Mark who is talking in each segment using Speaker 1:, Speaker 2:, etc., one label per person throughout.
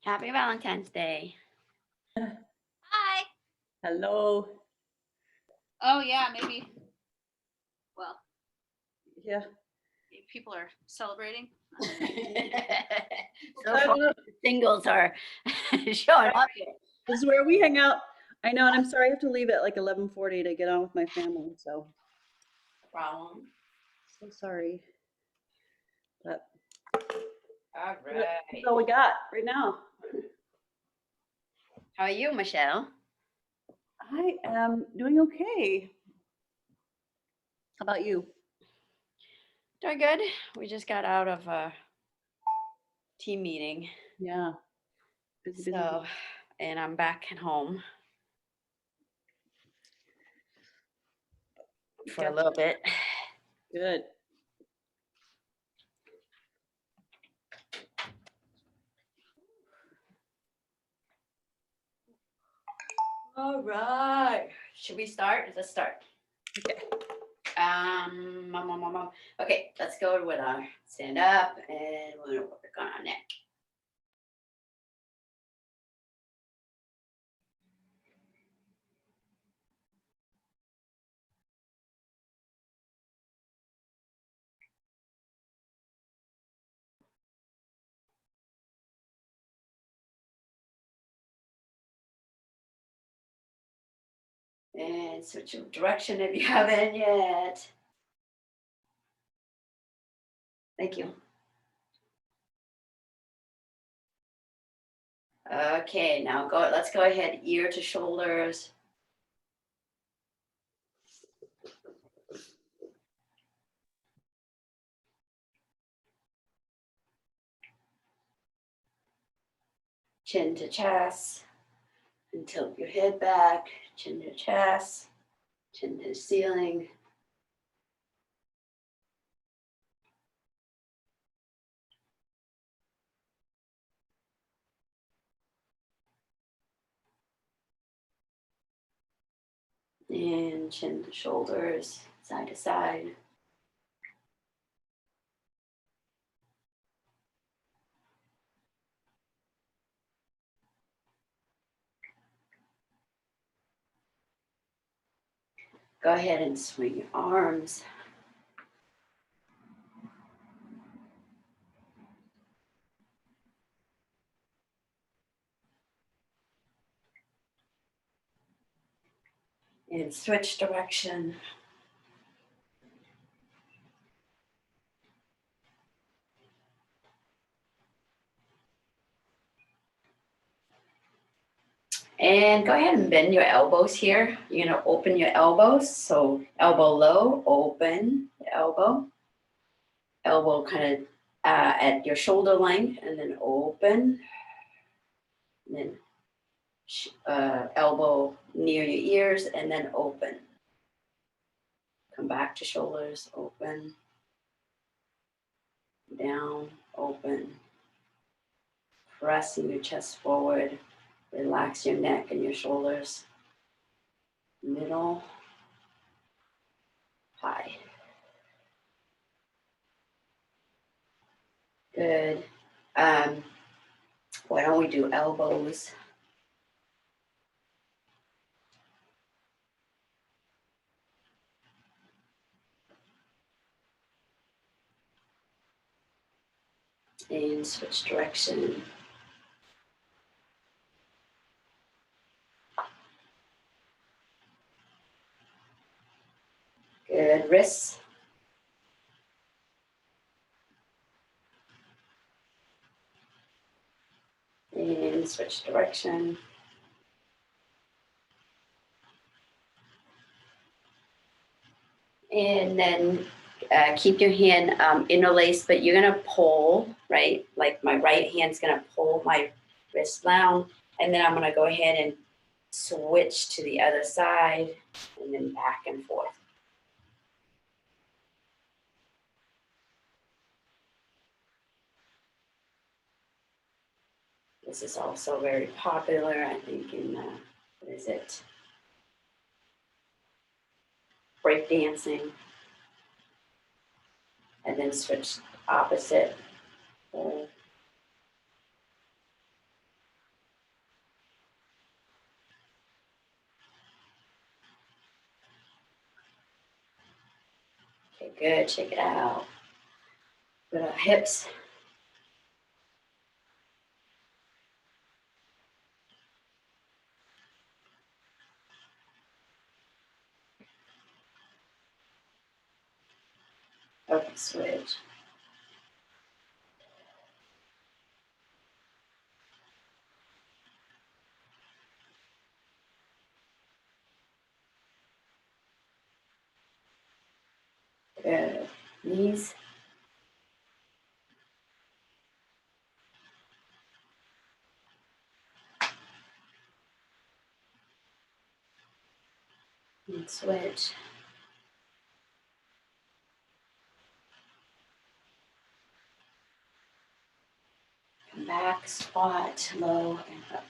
Speaker 1: Happy Valentine's Day.
Speaker 2: Hi.
Speaker 3: Hello.
Speaker 2: Oh yeah, maybe. Well,
Speaker 3: Yeah.
Speaker 2: maybe people are celebrating.
Speaker 1: So far, singles are showing up here.
Speaker 3: This is where we hang out. I know, and I'm sorry I have to leave at like 11:40 to get on with my family. So
Speaker 1: Problem.
Speaker 3: sorry. But
Speaker 1: All
Speaker 3: that's
Speaker 1: right.
Speaker 3: all we got right now.
Speaker 1: How are you, Michelle?
Speaker 3: I am doing okay. How about you?
Speaker 1: Doing good. We just got out of a team meeting.
Speaker 3: Yeah. Busy.
Speaker 1: So, and I'm back at home for a little bit.
Speaker 3: Good.
Speaker 1: All right. Should we start? Let's start.
Speaker 3: Okay.
Speaker 1: Okay, let's go with our stand up and we're gonna work on our neck. And switch your direction if you haven't yet. Thank you. Okay, now let's go ahead, ear to shoulders. Chin to chest. And tilt your head back, chin to chest, chin to ceiling. And chin to shoulders, side to side. Go ahead and swing your arms. And switch direction. And go ahead and bend your elbows here. You're gonna open your elbows. So elbow low, open the elbow. Elbow kind of at your shoulder length and then open. And then elbow near your ears and then open. Come back to shoulders, open. Down, open. Pressing your chest forward. Relax your neck and your shoulders. Middle, high. Good. Why don't we do elbows? And switch direction. Good. Wrists. And switch direction. And then keep your hand interlaced, but you're gonna pull, right? Like my right hand's gonna pull my wrist down, and then I'm gonna go ahead and switch to the other side, and then back and forth. This is also very popular, I think, in what is it? Break dancing. And then switch opposite. Okay, good. Check it out. Good hips. Okay, switch. Good. Knees. And switch. Come back, squat, low, and up.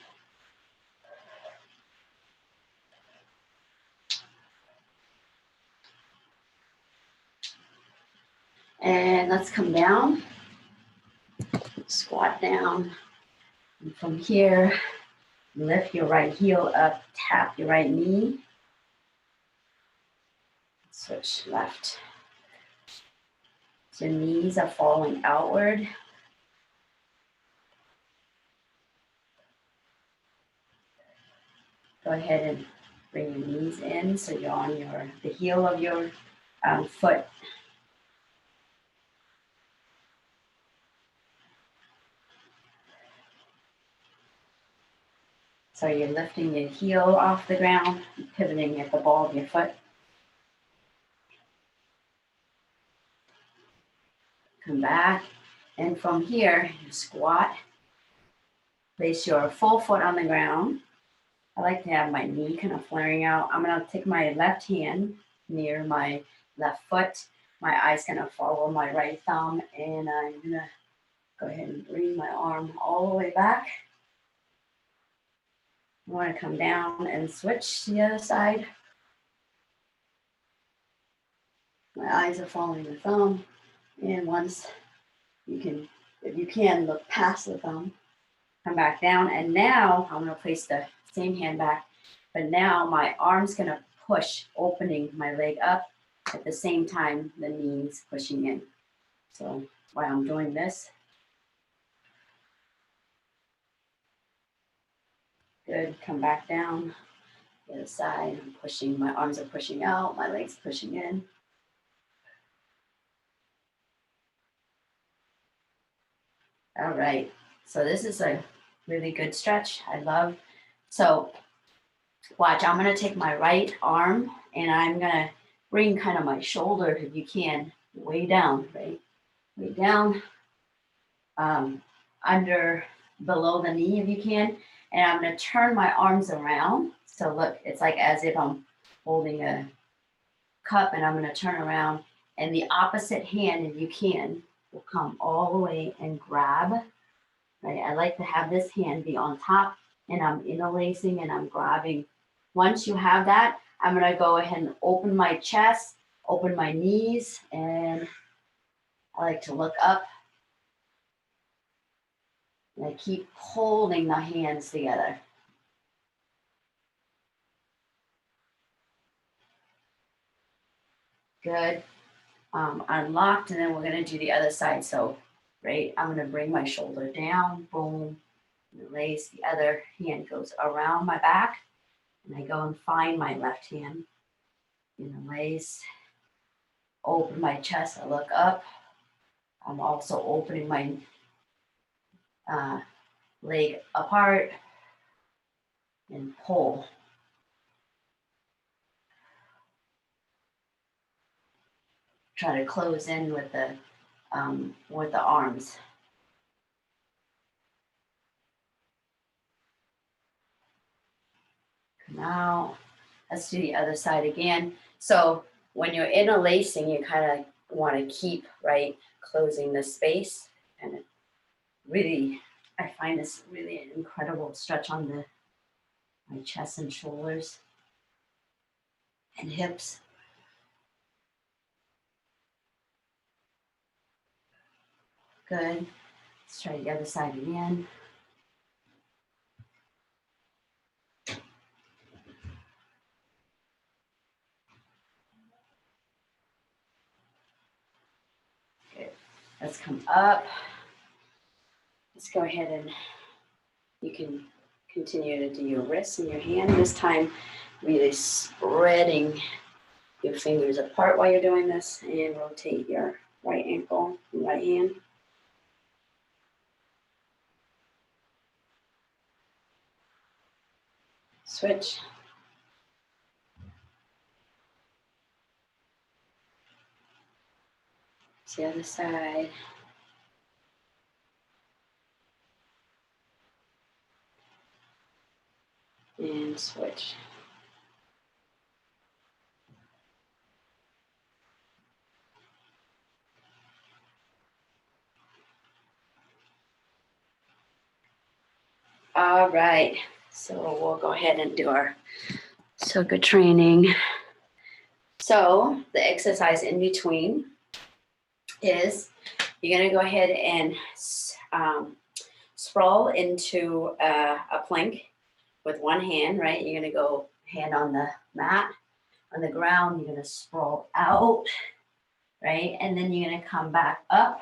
Speaker 1: And let's come down. Squat down. And from here, lift your right heel up, tap your right knee. Switch left. So knees are falling outward. Go ahead and bring your knees in so you're on the heel of your foot. So you're lifting your heel off the ground, pivoting at the ball of your foot. Come back. And from here, you squat. Place your full foot on the ground. I like to have my knee kind of flaring out. I'm going to take my left hand near my left foot. My eye's going to follow my right thumb. And I'm going to go ahead and bring my arm all the way back. I want to come down and switch to the other side. My eyes are following the thumb. And once you can, if you can, look past the thumb. Come back down. And now I'm going to place the same hand back. But now my arm's going to push, opening my leg up at the same time the knees pushing in. So while I'm doing this, good, come back down, the other side, I'm pushing, my arms are pushing out, my legs pushing in. All right, so this is a really good stretch, I love. So watch, I'm gonna take my right arm and I'm gonna bring kind of my shoulder, if you can, way down, right? Way down, under, below the knee if you can. And I'm gonna turn my arms around. So look, it's like as if I'm holding a cup and I'm gonna turn around. And the opposite hand, if you can, will come all the way and grab, right? I like to have this hand be on top and I'm interlacing and I'm grabbing. Once you have that, I'm gonna go ahead and open my chest, open my knees, and I like to look up. And I keep holding the hands together. Good. Unlocked, and then we're gonna do the other side. So, right, I'm gonna bring my shoulder down, boom, lace. The other hand goes around my back, and I go and find my left hand in the lace. Open my chest, I look up. I'm also opening my leg apart and pull. Try to close in with the arms. Now, let's do the other side again. So when you're interlacing, you kind of want to keep, right, closing the space. And it really, I find this really an incredible stretch on my chest and shoulders and hips. Good. Let's try the other side again. Let's come up. Let's go ahead and you can continue to do your wrists and your hand. This time, really spreading your fingers apart while you're doing this, and rotate your right ankle and right hand. Switch. To the other side. And switch. All right, so we'll go ahead and do our circuit training. So the exercise in between is you're gonna go ahead and sprawl into a plank with one hand, right? You're gonna go hand on the mat, on the ground, you're gonna sprawl out, right? And then you're gonna come back up,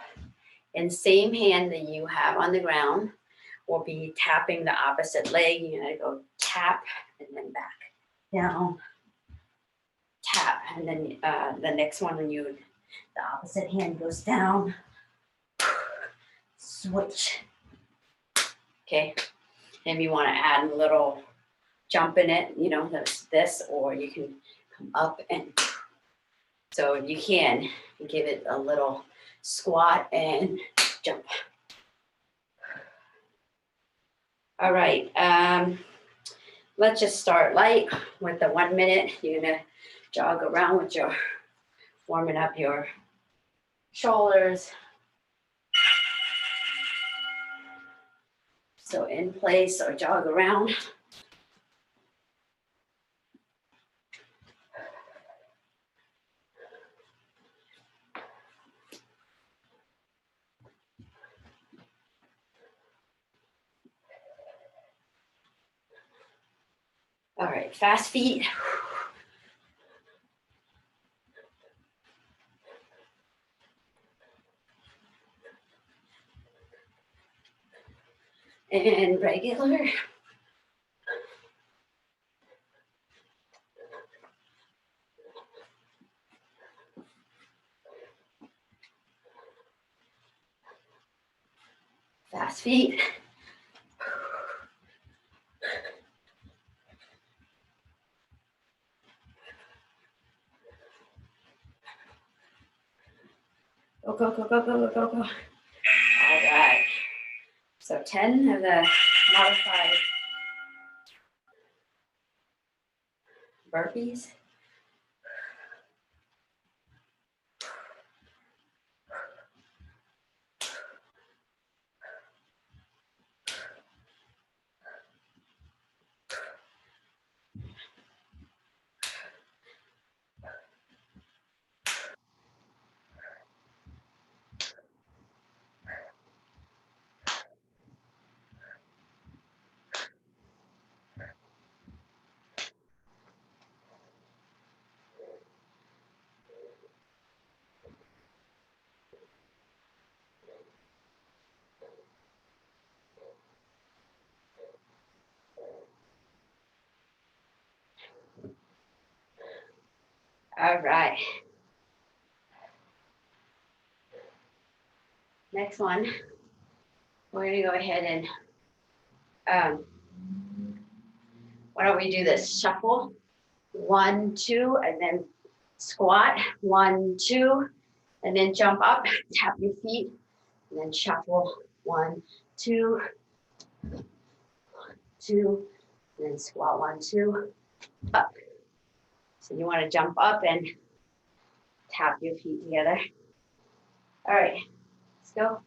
Speaker 1: and same hand that you have on the ground will be tapping the opposite leg. You're gonna go tap and then back down, tap, and then the next one when the opposite hand goes down, switch. Okay, and if you want to add a little jump in it, you know, that's this, or you can come up and so you can give it a little squat and jump. All right, let's just start light with the 1 minute. You're gonna jog around with your, warming up your shoulders. So in place or jog around. All right, fast feet. And regular. Fast feet. Go, go, go, go, go, go, go, go. All right. So 10 of the modified burpees. All right. Next one, we're gonna go ahead and, why don't we do this? Shuffle, 1, 2, and then squat, 1, 2, and then jump up, tap your feet, and then shuffle, 1, 2, 2, and then squat, 1, 2, up. So you wanna jump up and tap your feet together. All right, let's go.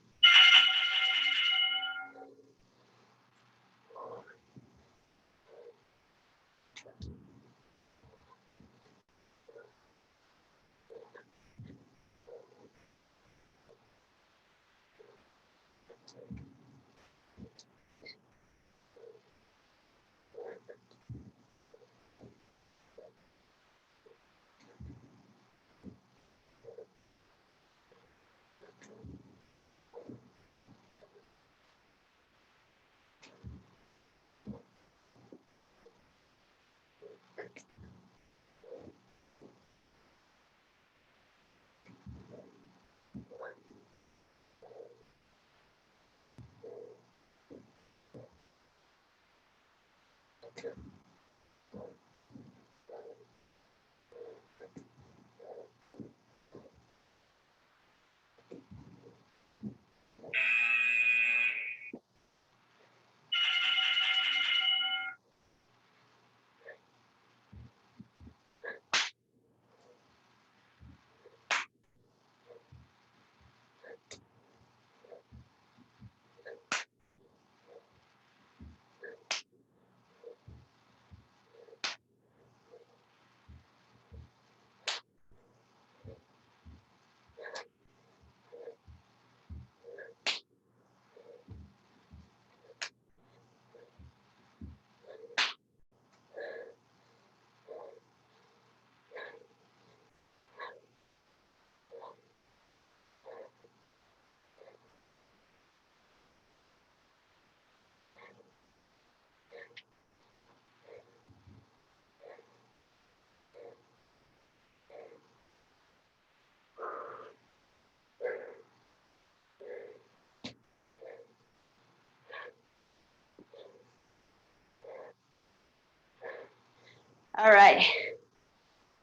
Speaker 1: All right.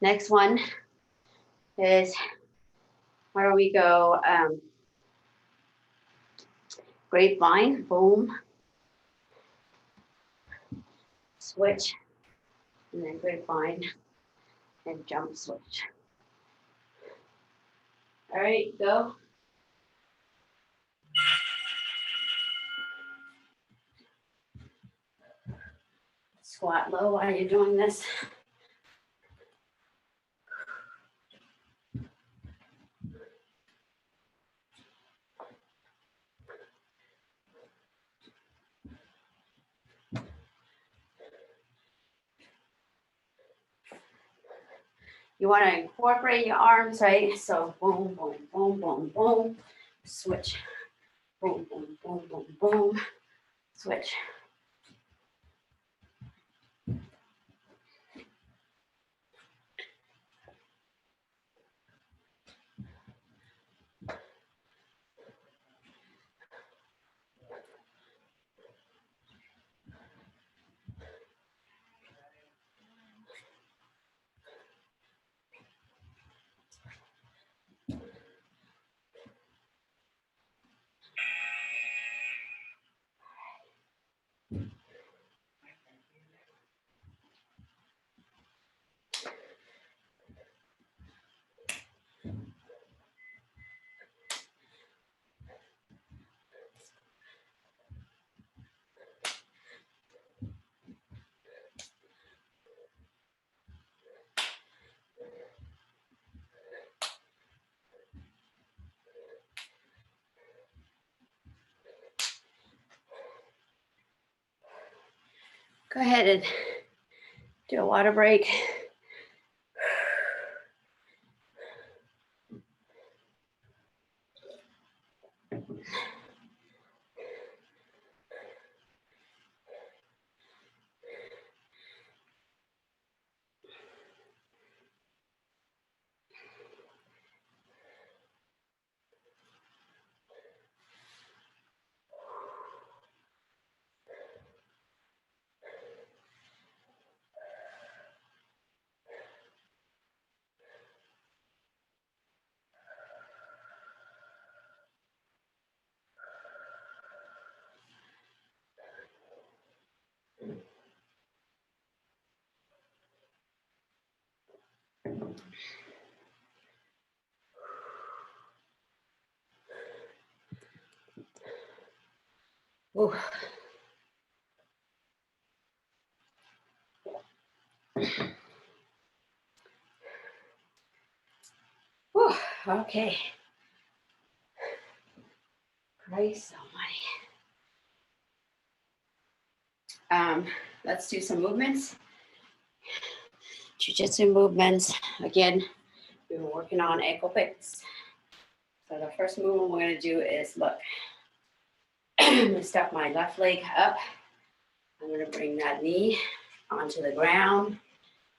Speaker 1: Next one is where we go grapevine, boom, switch, and then grapevine and jump switch. All right, go. Squat low while you're doing this. You want to incorporate your arms, right? So boom, boom, boom, boom, boom, switch. Boom, boom, boom, boom, boom, switch. Go ahead and do a water break. Ooh. Whew, okay. Christ almighty. Let's do some movements. Jiu-jitsu movements. Again, we've been working on ankle picks. So the first movement we're going to do is look. I'm going to step my left leg up. I'm going to bring that knee onto the ground.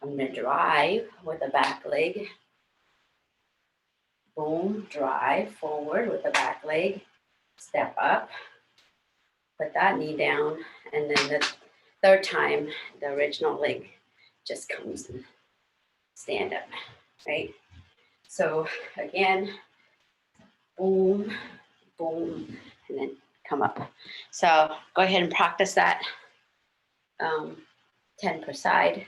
Speaker 1: I'm going to drive with the back leg. Boom, drive forward with the back leg. Step up. Put that knee down. And then the third time, the original leg just comes and stand up, right? So again, boom, boom, and then come up. So go ahead and practice that 10 per side.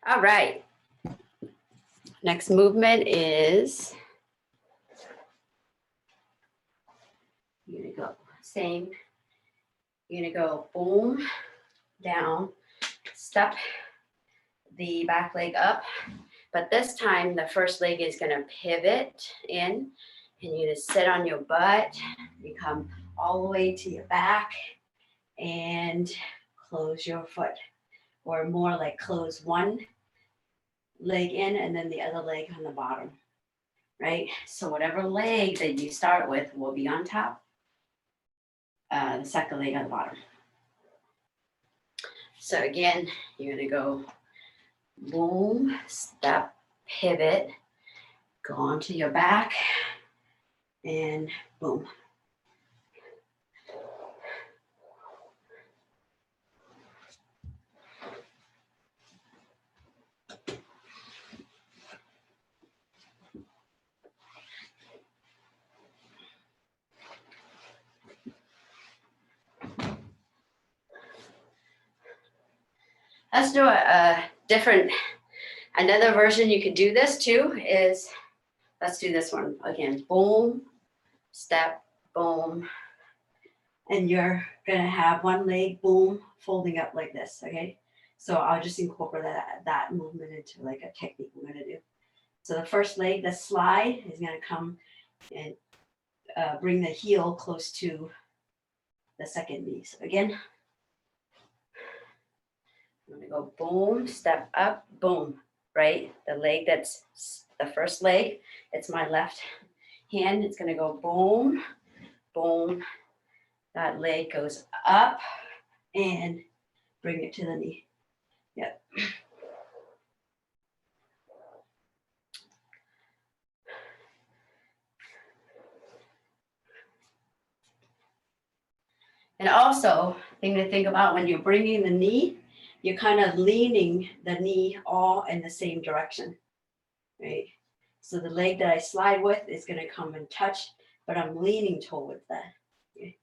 Speaker 1: All right. Next movement is you're gonna go same. You're gonna go boom, down, step the back leg up. But this time the first leg is gonna pivot in and you're gonna sit on your butt. You come all the way to your back and close your foot, or more like close one leg in and then the other leg on the bottom, right? So whatever leg that you start with will be on top, the second leg on the bottom. So again, you're gonna go boom, step, pivot, go onto your back, and boom. Let's do a different, another version you could do this too is, let's do this one again. Boom, step, boom. And you're gonna have one leg, boom, folding up like this, okay? So I'll just incorporate that movement into like a technique I'm gonna do. So the first leg, the slide, is gonna come and bring the heel close to the second knee. So again, I'm gonna go boom, step up, boom, right? The leg that's the first leg, it's my left hand. It's gonna go boom, boom. That leg goes up and bring it to the knee. Yep. And also, thing to think about when you're bringing the knee, you're kind of leaning the knee all in the same direction, right? So the leg that I slide with is going to come and touch, but I'm leaning towards that. Okay.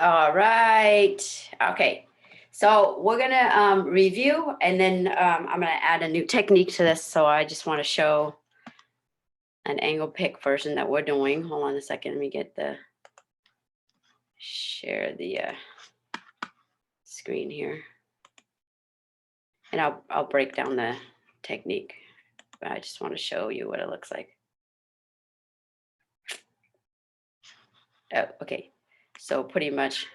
Speaker 1: All right. Okay. So we're gonna review, and then I'm gonna add a new technique to this. So I just want to show an angle pick version that we're doing. Hold on a second. Let me get the share the screen here, and I'll break down the technique. But I just want to show you what it looks like. Oh, okay. So pretty much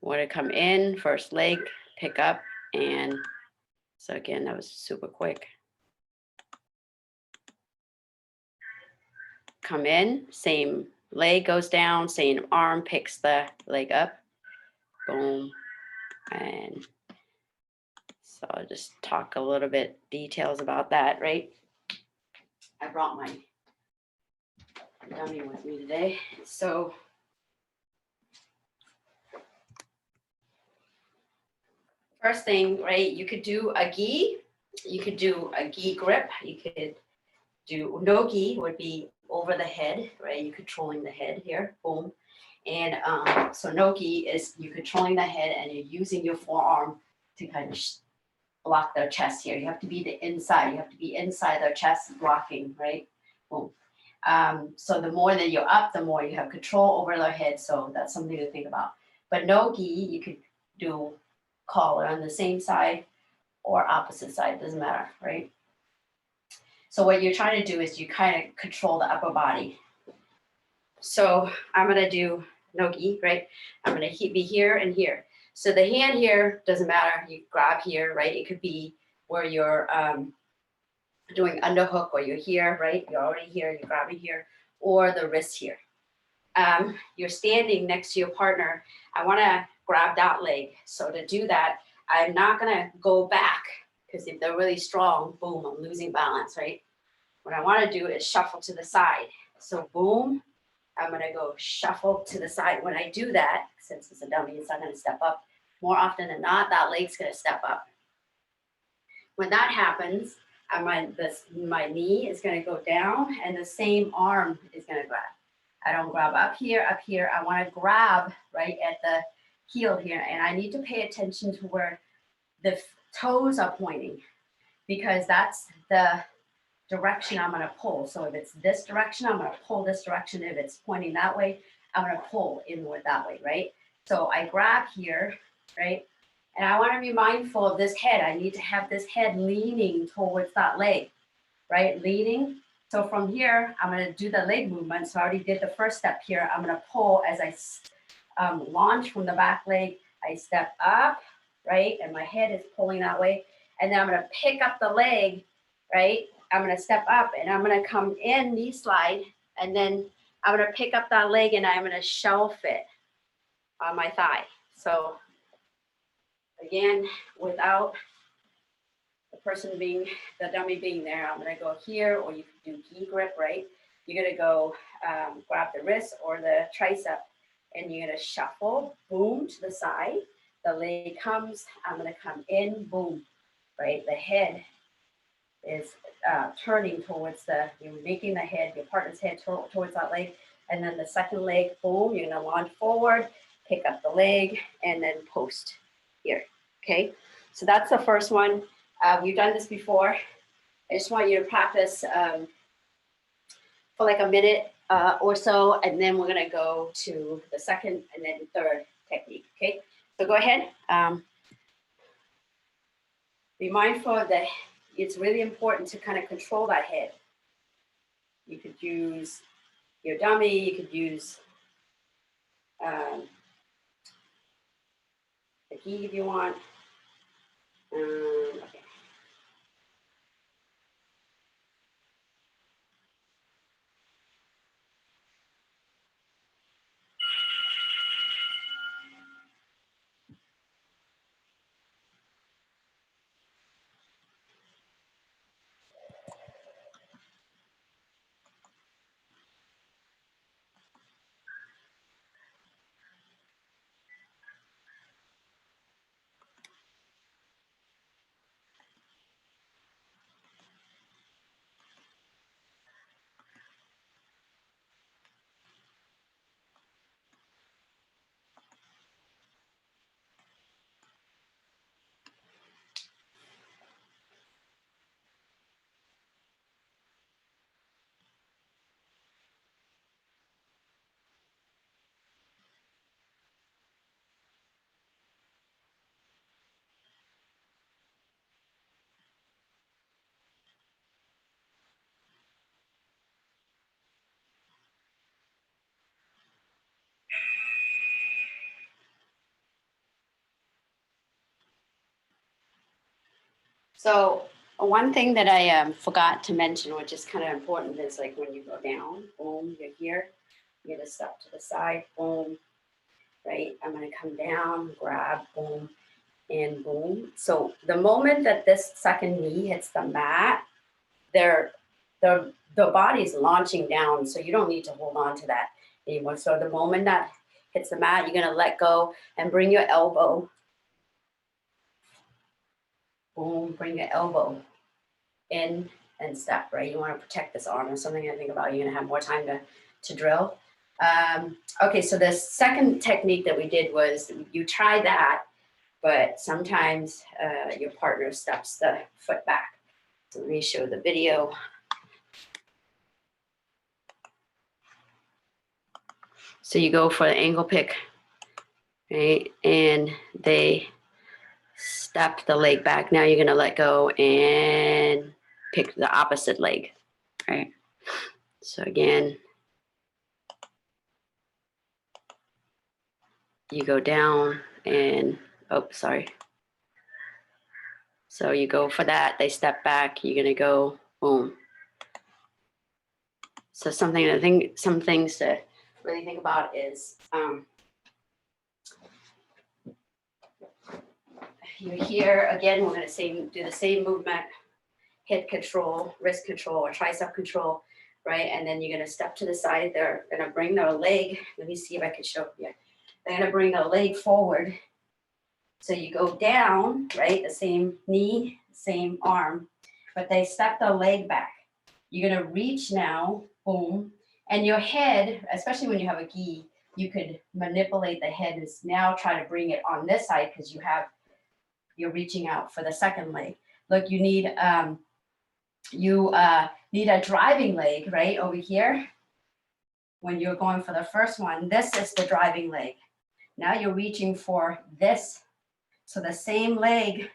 Speaker 1: want to come in, first leg, pick up, and so again, that was super quick. Come in, same leg goes down, same arm picks the leg up, boom. And so I'll just talk a little bit details about that, right? I brought my dummy with me today. So first thing, right, you could do a gi. You could do a gi grip. You could do no gi, would be over the head, right? You're controlling the head here, boom. And so no gi is you controlling the head and you're using your forearm to kind of block their chest here. You have to be the inside. You have to be inside their chest blocking, right? Boom. So the more that you're up, the more you have control over their head. So that's something to think about. But no gi, you could do collar on the same side or opposite side, doesn't matter, right? So what you're trying to do is you kind of control the upper body. So I'm gonna do no-gi, right? I'm gonna be here and here. So the hand here, doesn't matter, you grab here, right? It could be where you're doing underhook or you're here, right? You're already here, you're grabbing here, or the wrist here. You're standing next to your partner. I wanna grab that leg. So to do that, I'm not gonna go back because if they're really strong, boom, I'm losing balance, right? What I wanna do is shuffle to the side. So boom, I'm gonna go shuffle to the side. When I do that, since it's a dummy, it's not gonna step up. More often than not, that leg's gonna step up. When that happens, my knee is gonna go down and the same arm is gonna grab. I don't grab up here. I wanna grab right at the heel here, and I need to pay attention to where the toes are pointing because that's the direction I'm gonna pull. So if it's this direction, I'm gonna pull this direction. If it's pointing that way, I'm gonna pull inward that way, right? So I grab here, right? And I wanna be mindful of this head. I need to have this head leaning towards that leg, right? Leaning. So from here, I'm gonna do the leg movement. So I already did the first step here. I'm gonna pull as I launch from the back leg. I step up, right? And my head is pulling that way. And then I'm gonna pick up the leg, right? I'm gonna step up and I'm gonna come in knee slide. And then I'm gonna pick up that leg and I'm gonna shelf it on my thigh. So again, without the person being, the dummy being there, I'm gonna go here, or you can do gi grip, right? You're gonna go grab the wrist or the tricep and you're gonna shuffle, boom, to the side. The leg comes, I'm gonna come in, boom, right? The head is turning towards you're making the head, your partner's head towards that leg. And then the second leg, boom, you're gonna launch forward, pick up the leg, and then post here, okay? So that's the first one. We've done this before. I just want you to practice for like a minute or so, and then we're gonna go to the second and then third technique, okay? So go ahead. Be mindful that it's really important to kind of control that head. You could use your dummy, you could use the gi if you want. Okay. So one thing that I forgot to mention, which is kind of important, is like when you go down, boom, you're here, you're gonna step to the side, boom, right? I'm gonna come down, grab, boom, and boom. So the moment that this second knee hits the mat, the body's launching down, so you don't need to hold on to that anymore. So the moment that hits the mat, you're gonna let go and bring your elbow, boom, bring your elbow in and step, right? You want to protect this arm. It's something I think about. You're going to have more time to drill. Okay, so the second technique that we did was you try that, but sometimes your partner steps the foot back. So let me show the video. So you go for the angle pick, right? And they step the leg back. Now you're gonna let go and pick the opposite leg, right? So again, you go down and, oh, sorry. So you go for that, they step back, you're gonna go, boom. So some things to really think about is, you're here, again, we're gonna do the same movement, hip control, wrist control, or tricep control, right? And then you're gonna step to the side. They're gonna bring their leg. Let me see if I can show you. They're gonna bring their leg forward. So you go down, right? The same knee, same arm, but they step their leg back. You're gonna reach now, boom. And your head, especially when you have a gi, you could manipulate the head and now try to bring it on this side because you're reaching out for the second leg. Look, you need a driving leg, right, over here. When you're going for the first one, this is the driving leg. Now you're reaching for this. So the same leg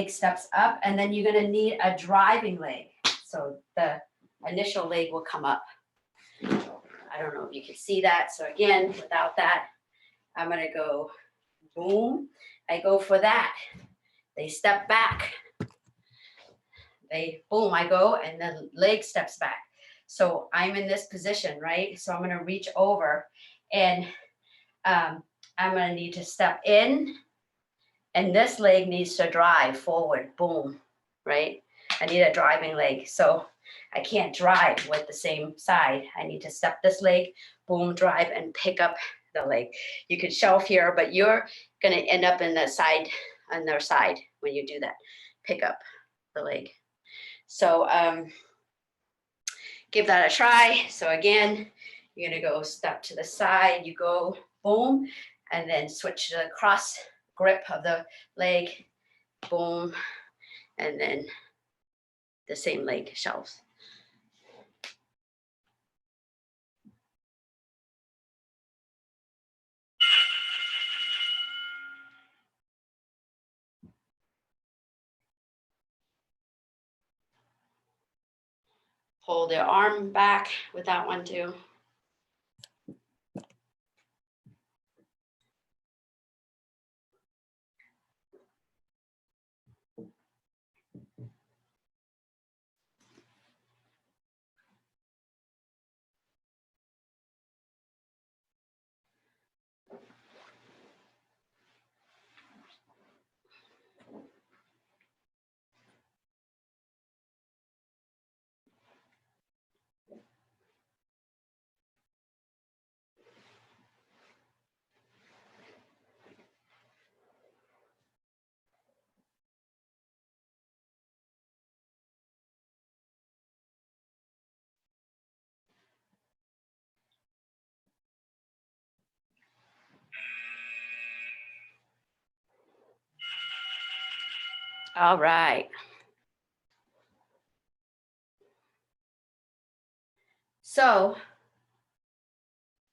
Speaker 1: steps up, and then you're gonna need a driving leg. So the initial leg will come up. I don't know if you can see that. So again, without that, I'm gonna go boom. I go for that. They step back. Boom, I go, and the leg steps back. So I'm in this position, right? So I'm gonna reach over, and I'm gonna need to step in, and this leg needs to drive forward, boom, right? I need a driving leg. So I can't drive with the same side. I need to step this leg, boom, drive, and pick up the leg. You can shelf here, but you're gonna end up on their side when you do that. Pick up the leg. So give that a try. So again, you're gonna go step to the side, you go boom, and then switch to the cross grip of the leg, boom, and then the same leg shelves. Hold your arm back with that one too. All right. So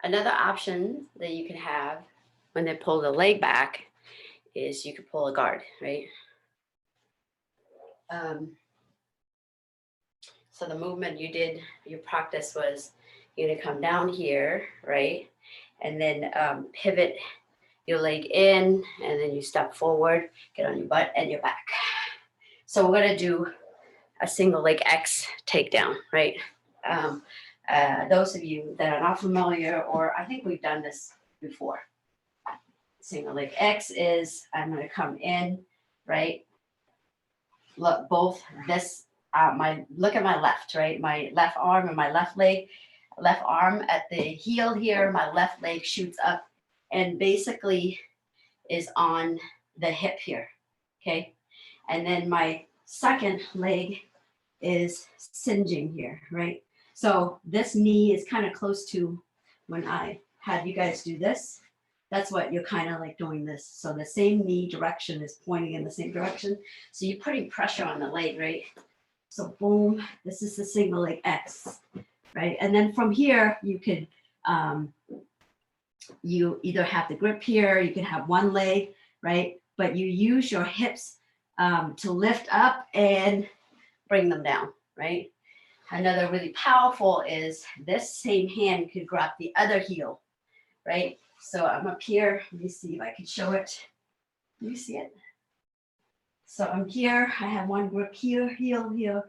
Speaker 1: another option that you can have when they pull the leg back is you could pull a guard, right? So the movement your practice was you're gonna come down here, right? And then pivot your leg in, and then you step forward, get on your butt and your back. So we're gonna do a single leg X takedown, right? Those of you that are not familiar, or I think we've done this before. Single leg X is, I'm gonna come in, right? Look, both this, look at my left, right? My left arm and my left leg, left arm at the heel here, my left leg shoots up and basically is on the hip here, okay? And then my second leg is singeing here, right? So this knee is kind of close to when I had you guys do this. That's what you're kind of like doing this. So the same knee direction is pointing in the same direction. So you're putting pressure on the leg, right? So boom, this is the single leg X, right? And then from here, you could, you either have the grip here, you can have one leg, right? but you use your hips to lift up and bring them down, right? Another really powerful is this same hand could grab the other heel, right? So I'm up here. Let me see if I can show it. Do you see it? So I'm here. I have one grip here, heel, here,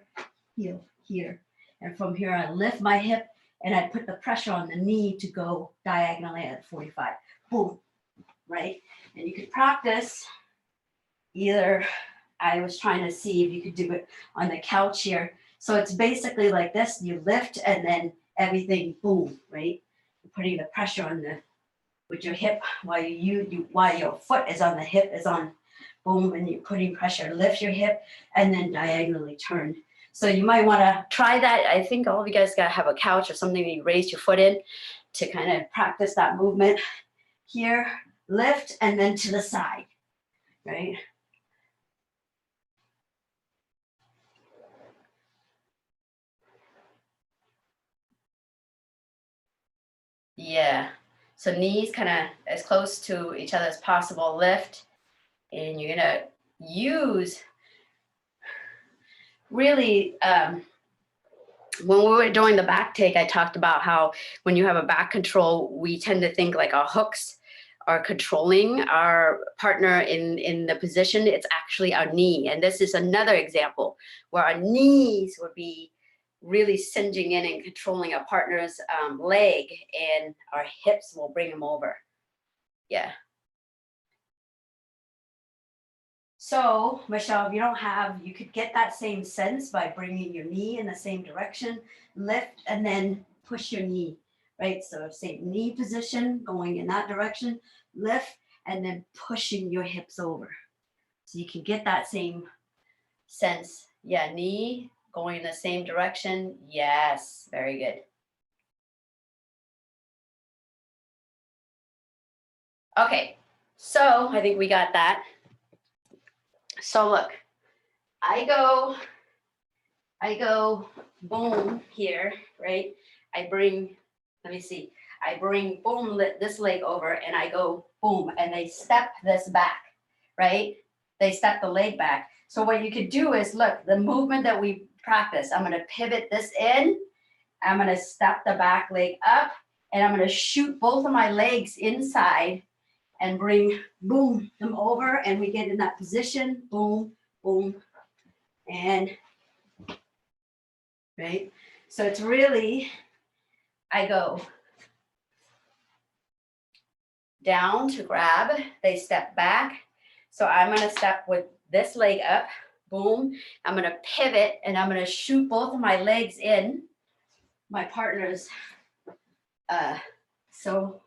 Speaker 1: heel, here. And from here, I lift my hip and I put the pressure on the knee to go diagonally at 45. Boom, right? And you could practice either, I was trying to see if you could do it on the couch here. So it's basically like this, you lift and then everything, boom, right? You're putting the pressure on the, with your hip while while your foot is on the hip is on, boom, and you're putting pressure, lift your hip and then diagonally turn. So you might want to try that. I think all of you guys gotta have a couch or something that you raise your foot in to kind of practice that movement. Here, lift and then to the side, right? Yeah, so knees kind of as close to each other as possible, lift, and you're gonna use really, when we were doing the back take, I talked about how when you have a back control, we tend to think like our hooks are controlling our partner in the position. It's actually our knee. And this is another example where our knees would be really singeing in and controlling our partner's leg, and our hips will bring them over. Yeah. So, Michelle, if you don't have, you could get that same sense by bringing your knee in the same direction, lift, and then push your knee, right? So same knee position, going in that direction, lift, and then pushing your hips over. So you can get that same sense. Yeah, knee going in the same direction. Yes, very good. Okay, so I think we got that. So look, I go boom here, right? I bring, let me see, I bring boom this leg over and I go boom and they step this back, right? They step the leg back. So what you could do is look, the movement that we practice, I'm gonna pivot this in, I'm gonna step the back leg up, and I'm gonna shoot both of my legs inside and bring, boom, them over, and we get in that position, boom, boom, and, right? So it's really, I go down to grab, they step back. So I'm gonna step with this leg up, boom. I'm gonna pivot and I'm gonna shoot both of my legs in, my partner's, so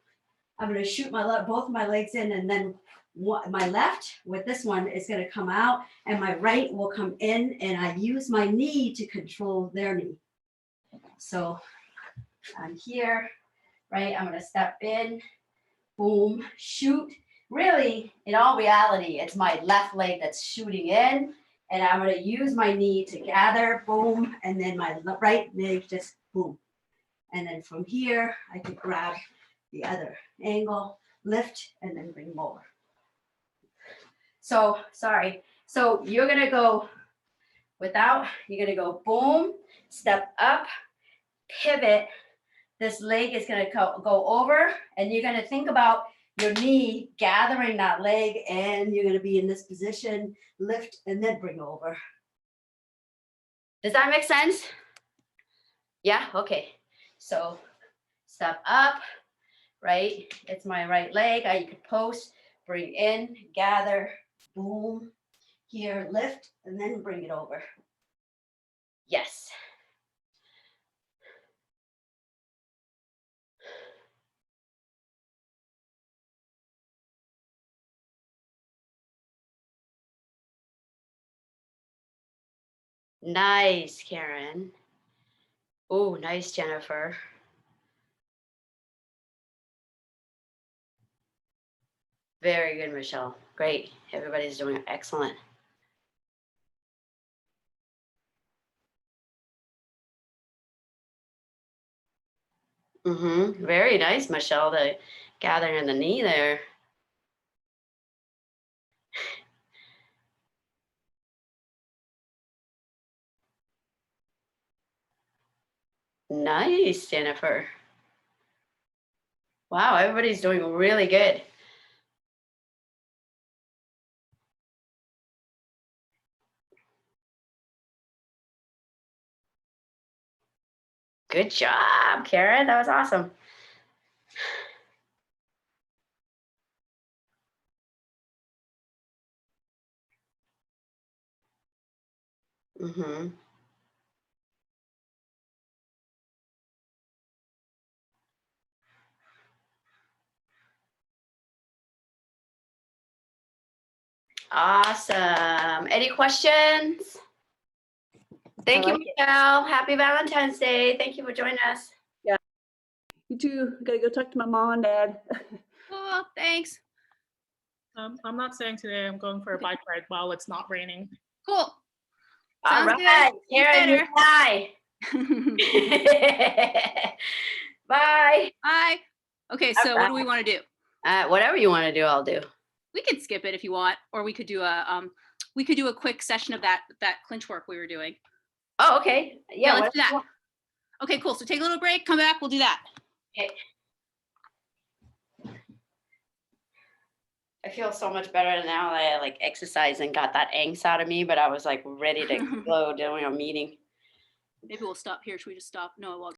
Speaker 1: I'm gonna shoot both of my legs in, and then my left with this one is gonna come out and my right will come in, and I use my knee to control their knee. So I'm here, right? I'm gonna step in, boom, shoot. Really, in all reality, it's my left leg that's shooting in, and I'm gonna use my knee to gather, boom, and then my right leg just boom. And then from here, I could grab the other angle, lift, and then bring them over. So, sorry. So you're gonna go without, you're gonna go boom, step up, pivot. This leg is gonna go over, and you're gonna think about your knee gathering that leg, and you're gonna be in this position, lift, and then bring over. Does that make sense? Yeah, okay. So step up, right? It's my right leg. I could post, bring in, gather, boom, here, lift, and then bring it over. Yes. Nice, Karen. Oh, nice, Jennifer. Very good, Michelle. Great. Everybody's doing excellent. Very nice, Michelle, the gathering in the knee there. Nice, Jennifer. Wow, everybody's doing really good. Good job, Kara. That was awesome. Mm-hmm. Awesome. Any questions? Thank you,
Speaker 3: like it.
Speaker 1: Michelle. Happy Valentine's Day. Thank you for joining us.
Speaker 3: You too. Gotta go talk to my mom and dad.
Speaker 2: Oh, thanks.
Speaker 4: I'm not staying today. I'm going for a bike ride while it's not raining.
Speaker 2: Cool.
Speaker 1: All
Speaker 2: Sounds
Speaker 1: right,
Speaker 2: good. See you
Speaker 1: Kara, you
Speaker 2: later.
Speaker 1: fly. Bye.
Speaker 2: Bye. Okay, so what do we want to do?
Speaker 1: Whatever you want to do, I'll do.
Speaker 2: We could skip it if you want, or we could do a quick session of that clinch work we were doing.
Speaker 1: Oh, okay. Yeah,
Speaker 2: let's do
Speaker 1: whatever you
Speaker 2: that.
Speaker 1: want.
Speaker 2: Okay, cool. So take a little break, come back, we'll do that.
Speaker 1: Okay. I feel so much better now that I like exercised and got that angst out of me, but I was like ready to go doing a meeting.
Speaker 2: Maybe we'll stop here. Should we just stop? No, well,